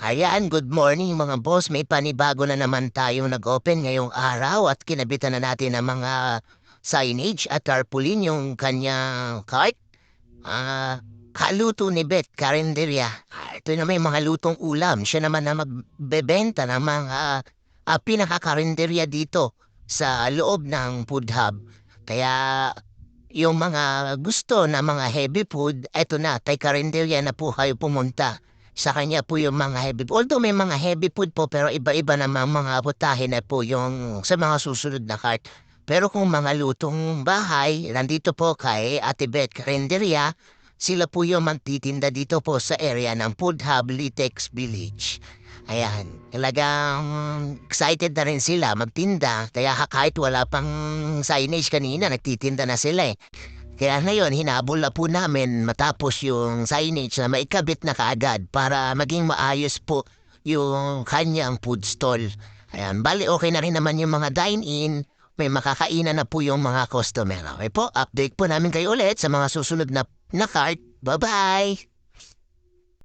Ayan, good morning mga boss. May panibago na naman tayong nag-open ngayong araw at kinabitan na natin ang mga signage at tarpaulin yung kanyang cart. Kaluto ni Beth Carinderia. Ito na may mga lutong ulam. Siya naman na magbebenta ng mga pinaka-karinderya dito sa loob ng food hub. Kaya yung mga gusto na mga heavy food, eto na, kay karinderya na po kayo pumunta. Sa kanya po yung mga heavy food. Although may mga heavy food po, pero iba-iba naman mga putahe na po yung sa mga susunod na cart. Pero kung mga lutong bahay, nandito po kay Ate Beth Carinderia, sila po yung magtitinda dito po sa area ng Food Hub Litex Village. Ayan, talagang excited na rin sila magtinda. Kaya kahit wala pang signage kanina, nagtitinda na sila eh. Kaya ngayon, hinabol na po namin matapos yung signage na maikabit na kaagad para maging maayos po yung kanyang food stall. Ayan, bali okay na rin naman yung mga dine-in. May makakainan na po yung mga customer. Okay po, update po namin kayo ulit sa mga susunod na cart. Bye-bye!